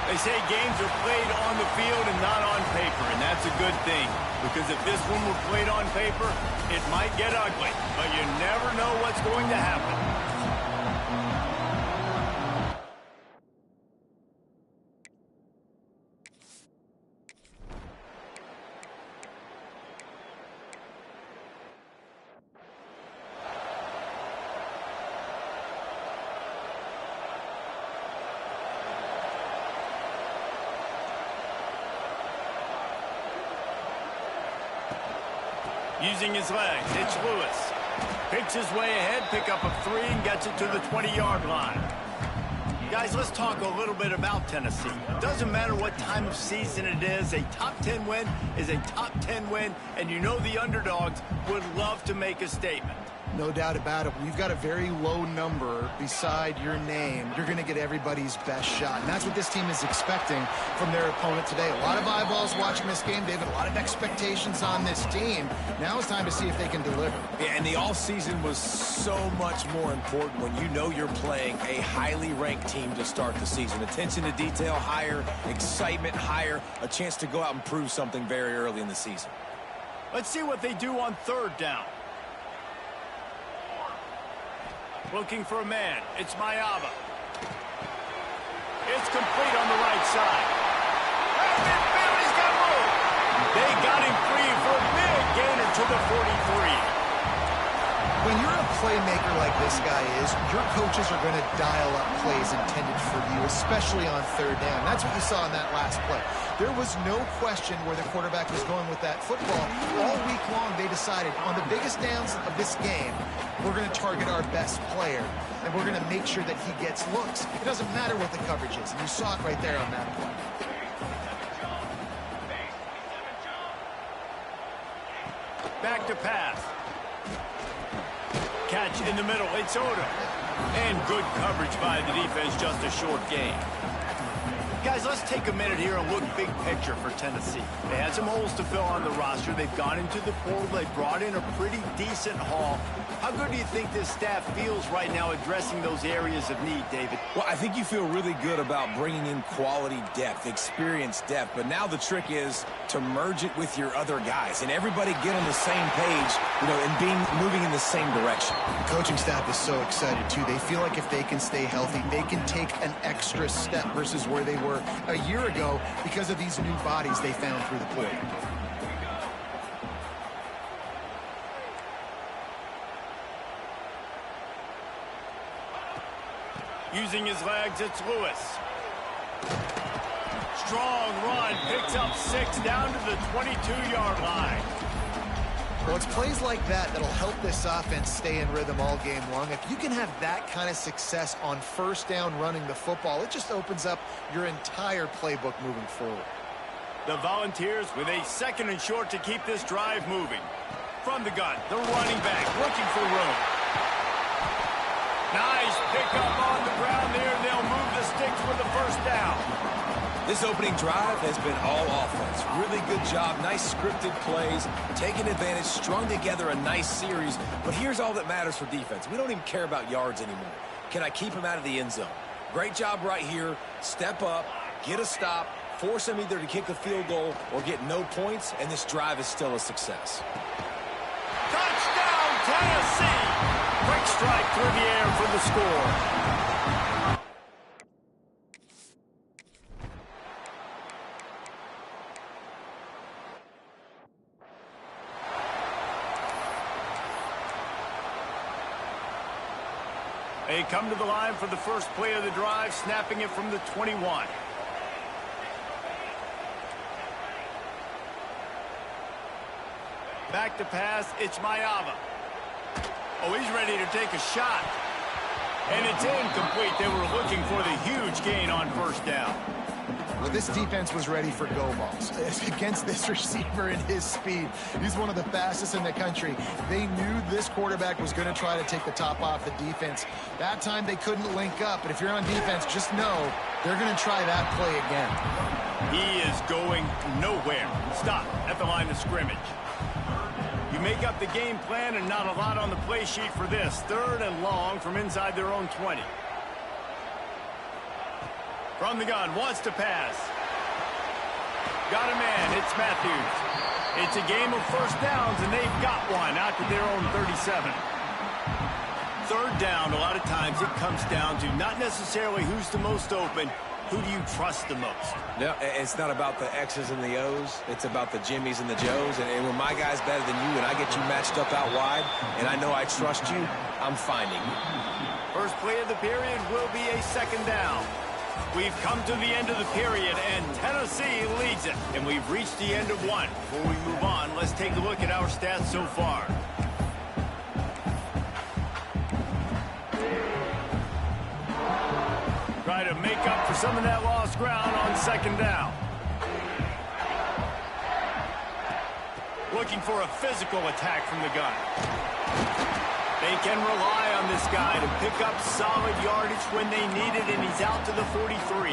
They say games are played on the field and not on paper, and that's a good thing. Because if this one were played on paper, it might get ugly. But you never know what's going to happen. Using his legs, it's Lewis. Picks his way ahead, pick up a 3, and gets it to the 20-yard line. Guys, let's talk a little bit about Tennessee. It doesn't matter what time of season it is. A top 10 win is a top 10 win, and you know the underdogs would love to make a statement. No doubt about it. When you've got a very low number beside your name, you're going to get everybody's best shot. And that's what this team is expecting from their opponent today. A lot of eyeballs watching this game, David. A lot of expectations on this team. Now it's time to see if they can deliver. Yeah, and the offseason was so much more important when you know you're playing a highly ranked team to start the season. Attention to detail higher, excitement higher, a chance to go out and prove something very early in the season. Let's see what they do on 3rd down. Looking for a man. It's Mayava. It's complete on the right side. He's got room. They got him free for a big gainer to the 43. When you're a playmaker like this guy is, your coaches are going to dial up plays intended for you, especially on 3rd down. That's what you saw in that last play. There was no question where the quarterback was going with that football. All week long, they decided on the biggest downs of this game, we're going to target our best player, and we're going to make sure that he gets looks. It doesn't matter what the coverage is, and you saw it right there on that play. Back to pass. Catch in the middle. It's Odom. And good coverage by the defense, just a short gain. Guys, let's take a minute here and look big picture for Tennessee. They had some holes to fill on the roster. They've gone into the portal. They brought in a pretty decent haul. How good do you think this staff feels right now addressing those areas of need, David? Well, I think you feel really good about bringing in quality depth, experienced depth. But now the trick is to merge it with your other guys and everybody get on the same page, and moving in the same direction. The coaching staff is so excited, too. They feel like if they can stay healthy, they can take an extra step versus where they were a year ago because of these new bodies they found through the portal. Using his legs, it's Lewis. Strong run, picks up 6 down to the 22-yard line. Well, it's plays like that that'll help this offense stay in rhythm all game long. If you can have that kind of success on 1st down running the football, it just opens up your entire playbook moving forward. The Volunteers with a 2nd and short to keep this drive moving. From the gun, the running back looking for room. Nice pickup on the ground there, and they'll move the sticks for the 1st down. This opening drive has been all offense. Really good job. Nice scripted plays. Taking advantage. Strung together a nice series. But here's all that matters for defense. We don't even care about yards anymore. Can I keep him out of the end zone? Great job right here. Step up. Get a stop. Force him either to kick a field goal or get no points. And this drive is still a success. Touchdown, Tennessee! Quick strike through the air for the score. They come to the line for the first play of the drive, snapping it from the 21. Back to pass, it's Mayava. Oh, he's ready to take a shot. And it's incomplete. They were looking for the huge gain on 1st down. Well, this defense was ready for go balls. Against this receiver and his speed, he's one of the fastest in the country. They knew this quarterback was going to try to take the top off the defense. That time they couldn't link up, but if you're on defense, just know they're going to try that play again. He is going nowhere. Stop at the line of scrimmage. You make up the game plan and not a lot on the play sheet for this. 3rd and long from inside their own 20. From the gun, wants to pass. Got a man, it's Matthews. It's a game of first downs, and they've got one out to their own 37. Third down, a lot of times it comes down to not necessarily who's the most open, who do you trust the most? No, it's not about the X's and the O's. It's about the Jimmies and the Joes. And when my guy's better than you and I get you matched up out wide and I know I trust you, I'm finding you. First play of the period will be a second down. We've come to the end of the period, and Tennessee leads it. And we've reached the end of one. Before we move on, let's take a look at our stats so far. Try to make up for some of that lost ground on second down. Looking for a physical attack from the gun. They can rely on this guy to pick up solid yardage when they need it, and he's out to the 43.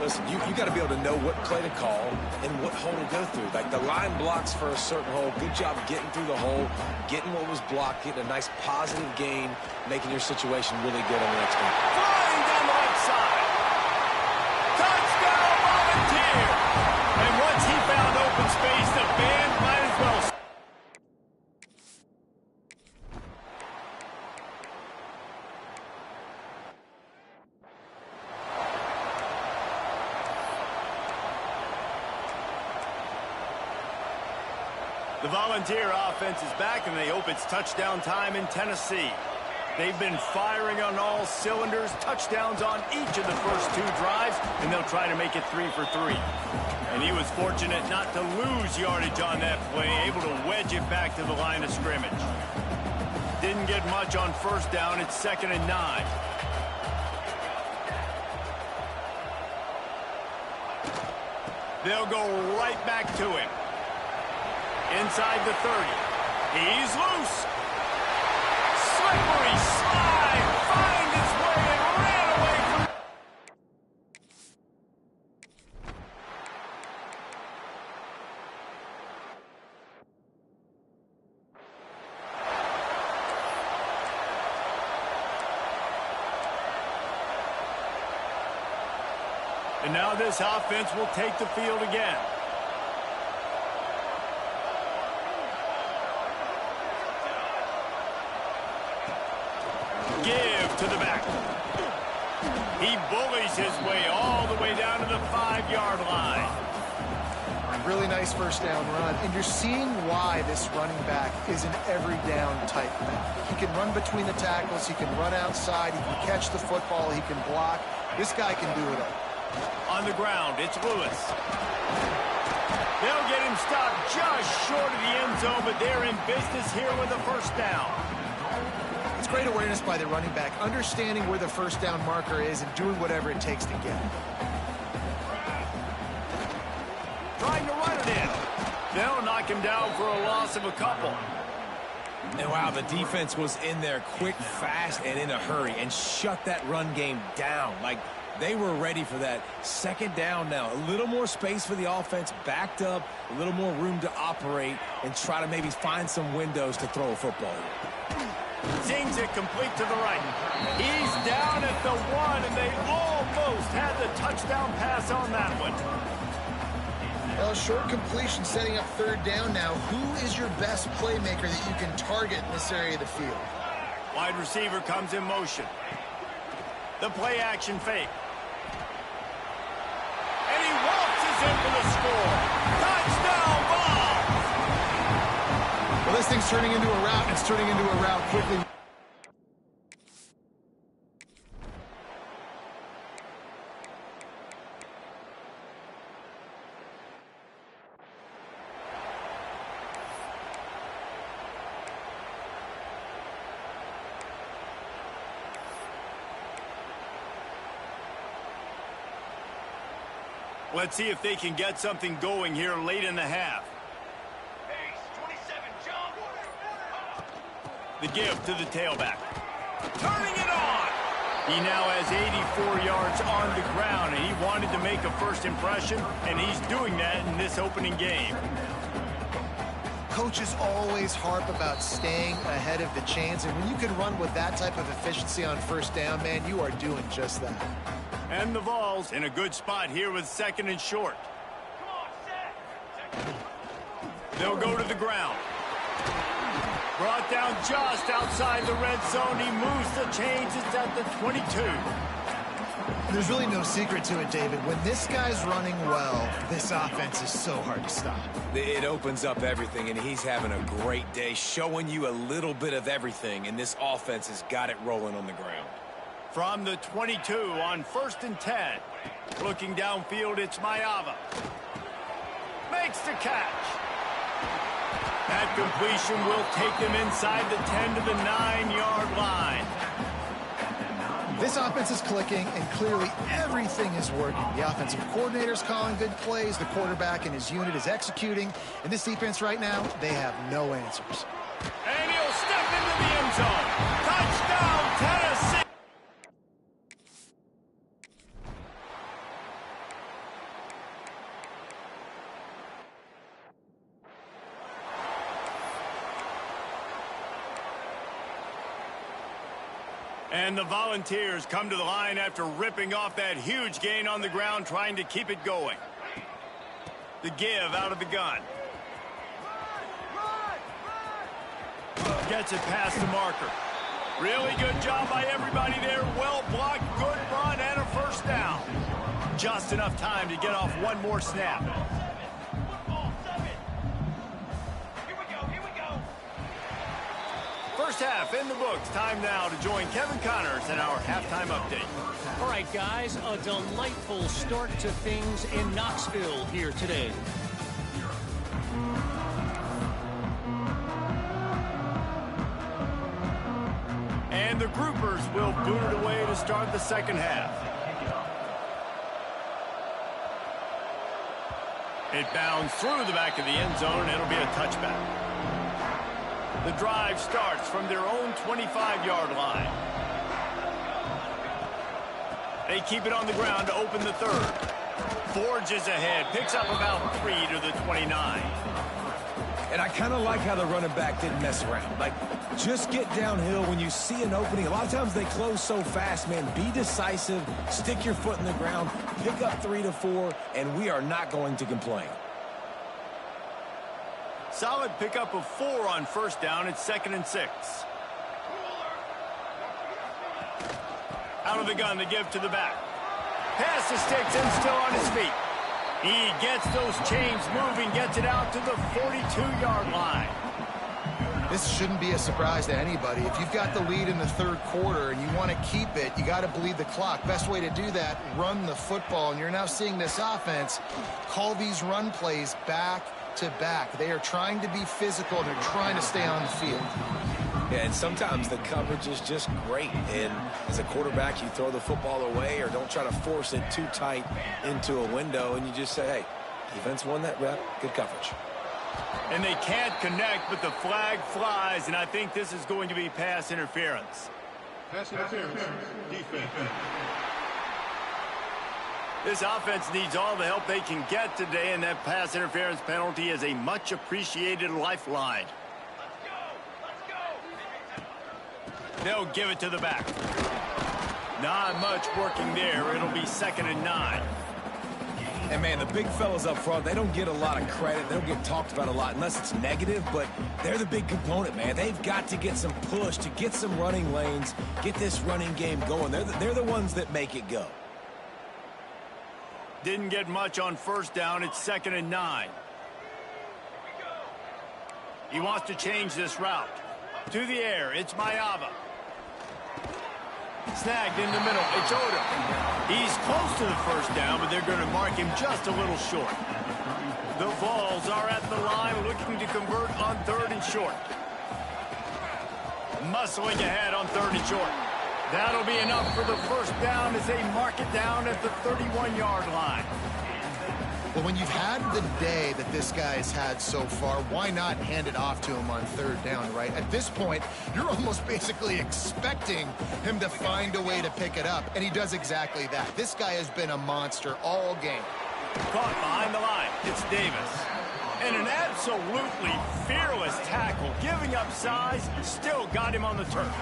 Listen, you got to be able to know what play to call and what hole to go through. Like the line blocks for a certain hole. Good job getting through the hole, getting what was blocked, getting a nice positive gain, making your situation really good on the next one. Flying down the left side. Touchdown, Volunteer! And once he found open space, the band might as well. The Volunteer offense is back, and they hope it's touchdown time in Tennessee. They've been firing on all cylinders, touchdowns on each of the first two drives, and they'll try to make it 3 for 3. And he was fortunate not to lose yardage on that play, able to wedge it back to the line of scrimmage. Didn't get much on first down. It's 2nd and 9. They'll go right back to him. Inside the 30. He's loose. Slippery slide. Find his way and ran away from. And now this offense will take the field again. Give to the back. He bullies his way all the way down to the 5-yard line. Really nice first down run, and you're seeing why this running back is an every down type back. He can run between the tackles, he can run outside, he can catch the football, he can block. This guy can do it all. On the ground, it's Lewis. They'll get him stopped just short of the end zone, but they're in business here with a first down. It's great awareness by the running back, understanding where the first down marker is and doing whatever it takes to get it. Trying to run it in. They'll knock him down for a loss of a couple. And wow, the defense was in there quick, fast, and in a hurry and shut that run game down. Like, they were ready for that. Second down now. A little more space for the offense, backed up, a little more room to operate, and try to maybe find some windows to throw a football in. Zings it complete to the right. He's down at the 1, and they almost had the touchdown pass on that one. Well, short completion setting up third down now. Who is your best playmaker that you can target in this area of the field? Wide receiver comes in motion. The play action fake. And he waltzes in for the score. Touchdown ball! Well, this thing's turning into a route, and it's turning into a route quickly. Let's see if they can get something going here late in the half. The give to the tailback. Turning it on! He now has 84 yards on the ground, and he wanted to make a first impression, and he's doing that in this opening game. Coaches always harp about staying ahead of the chains, and when you can run with that type of efficiency on first down, man, you are doing just that. And the Vols in a good spot here with 2nd and short. They'll go to the ground. Brought down just outside the red zone. He moves the chains. It's at the 22. There's really no secret to it, David. When this guy's running well, this offense is so hard to stop. It opens up everything, and he's having a great day, showing you a little bit of everything, and this offense has got it rolling on the ground. From the 22 on 1st and 10. Looking downfield, it's Mayava. Makes the catch. That completion will take them inside the 10 to the 9-yard line. This offense is clicking, and clearly everything is working. The offensive coordinator's calling good plays. The quarterback and his unit is executing. And this defense right now, they have no answers. And he'll step into the end zone. Touchdown, Tennessee! And the Volunteers come to the line after ripping off that huge gain on the ground, trying to keep it going. The give out of the gun. Gets it past the marker. Really good job by everybody there. Well blocked, good run, and a first down. Just enough time to get off one more snap. First half in the books. Time now to join Kevin Connors in our halftime update. All right, guys, a delightful start to things in Knoxville here today. And the Groupers will boot it away to start the second half. It bounds through the back of the end zone, and it'll be a touchback. The drive starts from their own 25-yard line. They keep it on the ground to open the third. Forges ahead, picks up about 3 to the 29. And I kind of like how the running back didn't mess around. Like, just get downhill when you see an opening. A lot of times they close so fast, man. Be decisive, stick your foot in the ground, pick up 3 to 4, and we are not going to complain. Solid pickup of 4 on first down. It's 2nd and 6. Out of the gun, the give to the back. Pass to Sticks and still on his feet. He gets those chains moving, gets it out to the 42-yard line. This shouldn't be a surprise to anybody. If you've got the lead in the third quarter and you want to keep it, you got to bleed the clock. Best way to do that, run the football. And you're now seeing this offense call these run plays back to back. They are trying to be physical, and they're trying to stay on the field. Yeah, and sometimes the coverage is just great. And as a quarterback, you throw the football away or don't try to force it too tight into a window, and you just say, hey, defense won that rep, good coverage. And they can't connect, but the flag flies, and I think this is going to be pass interference. Pass interference, defense. This offense needs all the help they can get today, and that pass interference penalty is a much-appreciated lifeline. They'll give it to the back. Not much working there. It'll be 2nd and 9. And, man, the big fellas up front, they don't get a lot of credit. They don't get talked about a lot unless it's negative, but they're the big component, man. They've got to get some push, to get some running lanes, get this running game going. They're the ones that make it go. Didn't get much on first down. It's 2nd and 9. He wants to change this route. To the air, it's Mayava. Snagged in the middle, it's Odom. He's close to the first down, but they're going to mark him just a little short. The Vols are at the line looking to convert on 3rd and short. Muscling ahead on 3rd and short. That'll be enough for the first down as they mark it down at the 31-yard line. Well, when you've had the day that this guy's had so far, why not hand it off to him on 3rd down, right? At this point, you're almost basically expecting him to find a way to pick it up, and he does exactly that. This guy has been a monster all game. Caught behind the line, it's Davis. And an absolutely fearless tackle, giving up size, still got him on the turf.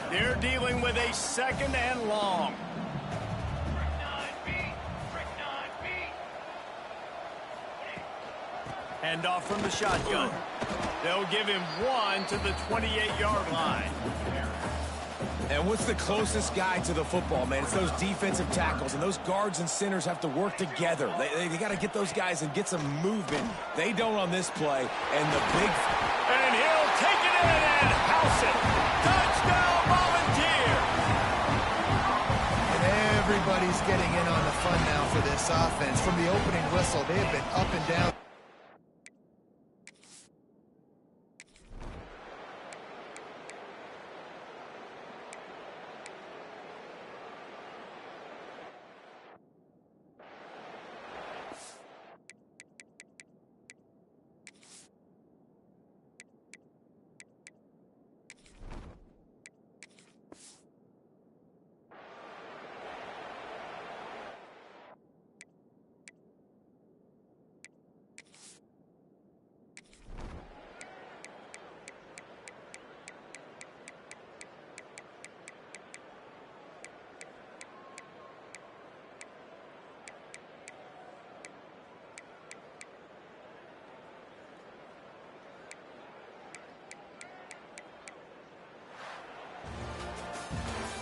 They're dealing with a 2nd and long. Hand off from the shotgun. They'll give him 1 to the 28-yard line. And what's the closest guy to the football, man? It's those defensive tackles, and those guards and centers have to work together. They got to get those guys and get some movement. They don't on this play, and the big... And he'll take it in and house it. Touchdown, Volunteer! And everybody's getting in on the fun now for this offense. From the opening whistle, they have been up and down.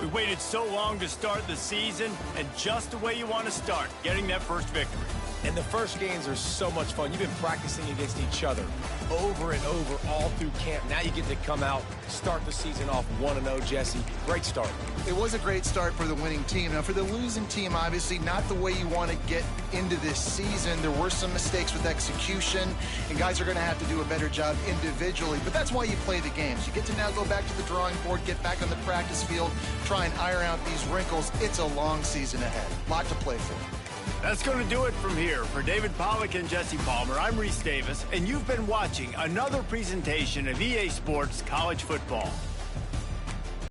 We waited so long to start the season, and just the way you want to start, getting that first victory. And the first games are so much fun. You've been practicing against each other over and over all through camp. Now you get to come out, start the season off 1-0, Jesse. Great start. It was a great start for the winning team. Now, for the losing team, obviously not the way you want to get into this season. There were some mistakes with execution, and guys are going to have to do a better job individually. But that's why you play the games. You get to now go back to the drawing board, get back on the practice field, try and iron out these wrinkles. It's a long season ahead. A lot to play for. That's going to do it from here. For David Pollack and Jesse Palmer, I'm Reese Davis, and you've been watching another presentation of EA Sports College Football.